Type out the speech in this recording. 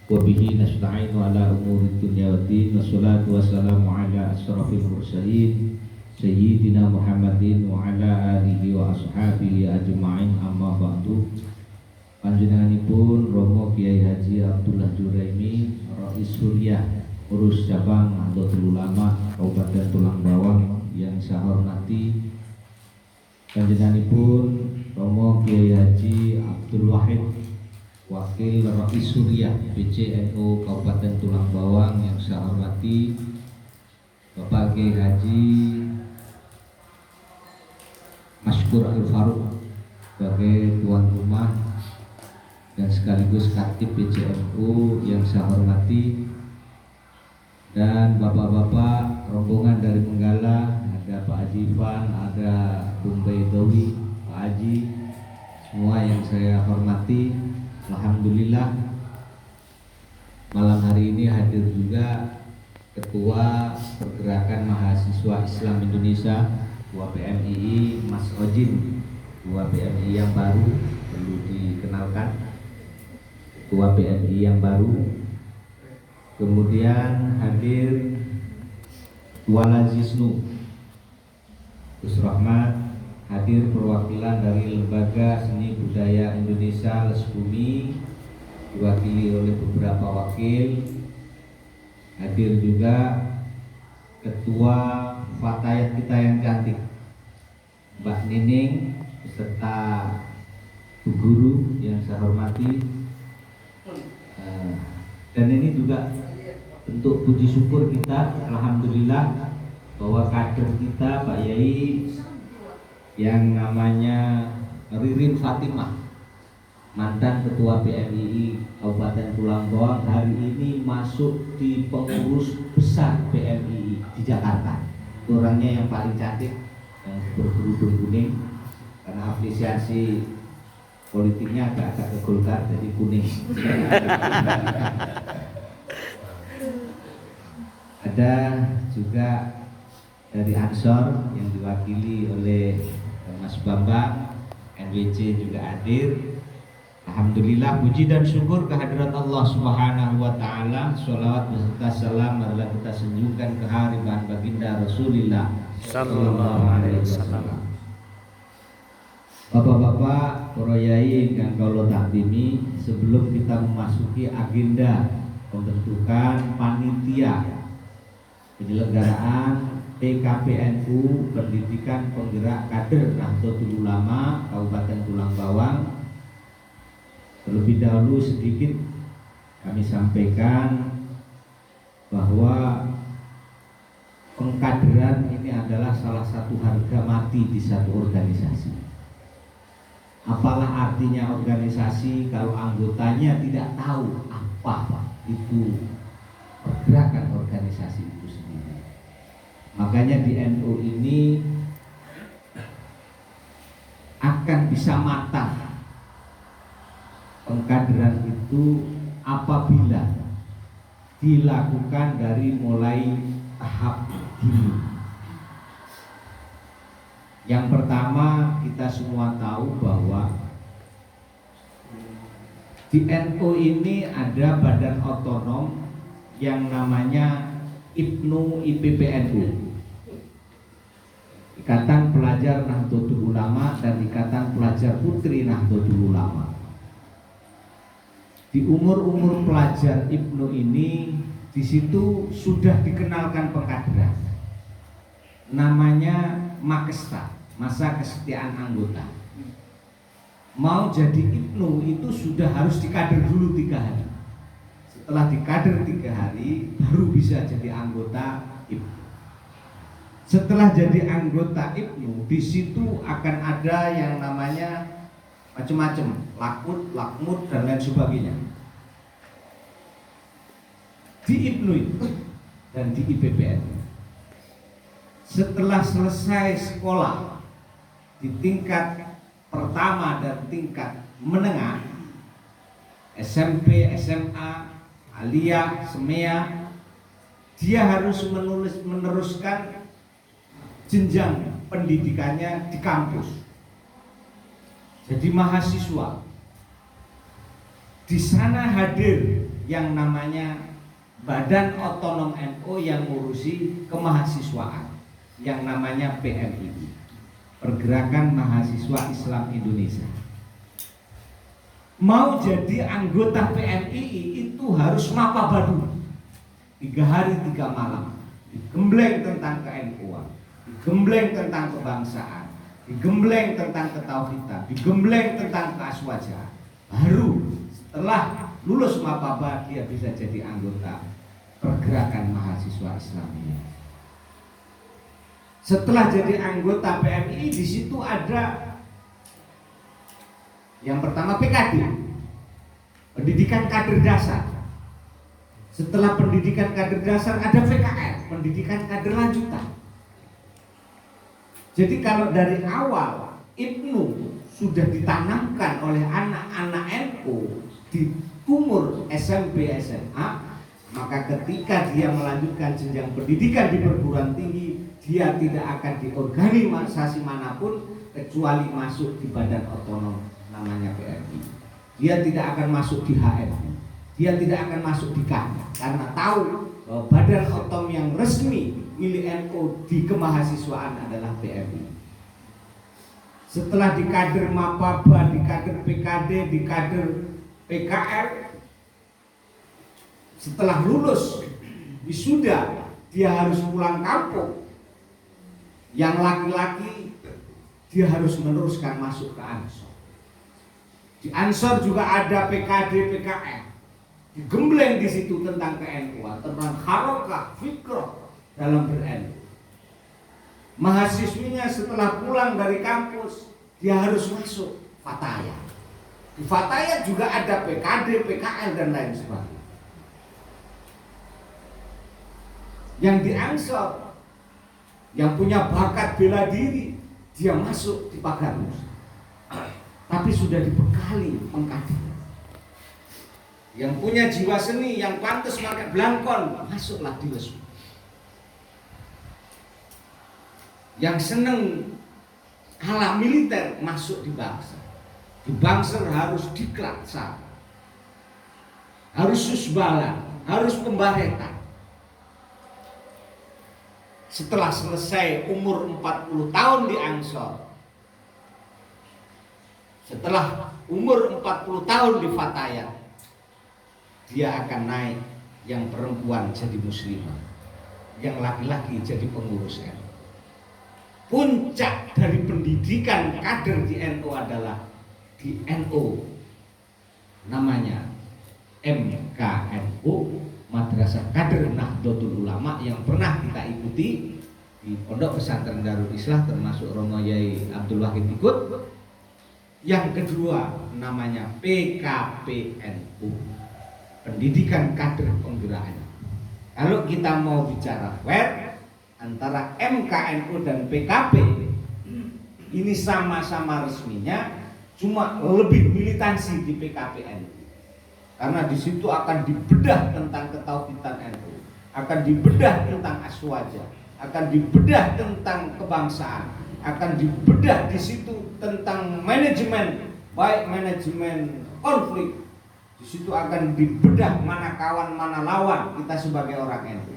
wa bihi nasta'inu ala umuri dunya waddin, wassalatu wassalamu ala asyrafil mursalin sayyidina Muhammadin wa ala alihi wa ashabihi ajma'in, amma ba'du. Panjenenganipun Romo Kiai Haji Abdullah Juraimi, Rais Suriah Urus Cabang Nahdlatul Ulama Kabupaten Tulang Bawang yang saya hormati, panjenenganipun Romo Kiai Haji Abdul Wahid, Wakil Rais Suriah PCNU Kabupaten Tulang Bawang yang saya hormati, Bapak Kiai Haji Maskur Al-Faruq sebagai tuan rumah dan sekaligus Katib PCNU yang saya hormati, dan bapak-bapak rombongan dari Menggala, ada Pak Haji Ivan, ada Bung Baidowi, Pak Haji, semua yang saya hormati. Alhamdulillah malam hari ini hadir juga Ketua Pergerakan Mahasiswa Islam Indonesia, Ketua PMII Mas Ojin, Ketua PMII yang baru, perlu dikenalkan Ketua PMII yang baru. Kemudian hadir Ketua Lazisnu Gus Rahmat, hadir perwakilan dari Lembaga Seni Budaya Indonesia Lesbumi diwakili oleh beberapa wakil, hadir juga Ketua Fatayat kita yang cantik Mbak Nining beserta Bu Guru yang saya hormati, dan ini juga bentuk puji syukur kita, alhamdulillah, bahwa kader kita Pak Yai yang namanya Ririn Fatimah, mantan Ketua PMII Kabupaten Tulang Bawang, hari ini masuk di pengurus besar PMII di Jakarta. Orangnya yang paling cantik, yang berkerudung kuning, karena apresiasi politiknya agak-agak ke Golkar, jadi kuning. Ada juga dari Ansor yang diwakili oleh Mas Bambang, NWC juga hadir. Alhamdulillah, puji dan syukur kehadirat Allah Subhanahu wa taala. Sholawat beserta salam marilah kita senyumkan ke hariban baginda Rasulullah sallallahu alaihi wasallam. Bapak-bapak, para yai ingkang kula takdimi, sebelum kita memasuki agenda pembentukan panitia penyelenggaraan PKPNU Pendidikan Penggerak Kader Nahdlatul Ulama Kabupaten Tulang Bawang, terlebih dahulu sedikit kami sampaikan bahwa pengkaderan ini adalah salah satu harga mati di satu organisasi. Apalah artinya organisasi kalau anggotanya tidak tahu apa itu pergerakan organisasi itu sendiri. Makanya di NU ini akan bisa matang pengkaderan itu apabila dilakukan dari mulai tahap dini. Yang pertama, kita semua tahu bahwa di NU ini ada badan otonom yang namanya IPPNU, Ikatan Pelajar Nahdlatul Ulama dan Ikatan Pelajar Putri Nahdlatul Ulama. Di umur-umur pelajar IPNU ini, di situ sudah dikenalkan pengkaderan, namanya Makesta, masa kesetiaan anggota. Mau jadi IPNU itu sudah harus dikader dulu 3 hari. Setelah dikader 3 hari baru bisa jadi anggota IPNU. Setelah jadi anggota IPNU, di situ akan ada yang namanya macam-macam, lakut, lakmut dan lain sebagainya. Di IPNU itu dan di IPPN. Setelah selesai sekolah di tingkat pertama dan tingkat menengah, SMP, SMA, aliyah, semea, dia harus meneruskan jenjang pendidikannya di kampus. Jadi mahasiswa di sana hadir yang namanya Badan Otonom NU yang ngurusi kemahasiswaan, yang namanya PMII, Pergerakan Mahasiswa Islam Indonesia. Mau jadi anggota PMII itu harus mapabadu 3 hari 3 malam, digembleng tentang ke-NU-an, digembleng tentang kebangsaan, digembleng tentang ketauhidan, digembleng tentang keaswajahan. Baru setelah lulus mapaba dia bisa jadi anggota Pergerakan Mahasiswa Islam ini. Setelah jadi anggota PMII, di situ ada yang pertama PKD, pendidikan kader dasar. Setelah pendidikan kader dasar ada PKL, pendidikan kader lanjutan. Jadi kalau dari awal Ibnu sudah ditanamkan oleh anak-anak NU di umur SMP SMA, maka ketika dia melanjutkan jenjang pendidikan di perguruan tinggi, dia tidak akan di organisasi manapun kecuali masuk di badan otonom namanya PMI. Dia tidak akan masuk di HMI, dia tidak akan masuk di KAN, karena tahu bahwa badan otonom yang resmi milik NU di kemahasiswaan adalah PMI. Setelah di kader Mapaba, di kader PKD, di kader PKR, setelah lulus wisuda dia harus pulang kampung. Yang laki-laki dia harus meneruskan masuk ke Ansor. Di Ansor juga ada PKD, PKR. Digembleng di situ tentang ke-NU-an, tentang harokah, fikroh dalam ber-NU. Mahasiswinya setelah pulang dari kampus dia harus masuk Fatayat. Di Fatayat juga ada PKD, PKL dan lain sebagainya. Yang di Ansor, yang punya bakat bela diri, dia masuk di Pagarus, tapi sudah dibekali pengkaderan. Yang punya jiwa seni, yang pantas pakai belangkon, masuklah di Lesmu. Yang seneng ala militer, masuk di Bangsar. Di Bangsar harus diklat sah, harus susbalan, harus pembaretan. Setelah selesai umur 40 tahun di Ansor, setelah umur 40 tahun di Fatayat, dia akan naik, yang perempuan jadi muslimah, yang laki-laki jadi pengurus NU. Puncak dari pendidikan kader di NU adalah di NU, namanya MKNU, Madrasah Kader Nahdlatul Ulama, yang pernah kita ikuti di Pondok Pesantren Darul Islah, termasuk Romo Yai Abdul Wahid ikut. Yang kedua namanya PKPNU, Pendidikan Kader Penggerak. Kalau kita mau bicara fair antara MKNU dan PKP, ini sama-sama resminya, cuma lebih militansi di PKPNU. Karena di situ akan dibedah tentang ketauhidan NU, akan dibedah tentang aswaja, akan dibedah tentang kebangsaan, akan dibedah di situ tentang manajemen, baik manajemen konflik. Di situ akan dibedah mana kawan mana lawan kita sebagai orang NU.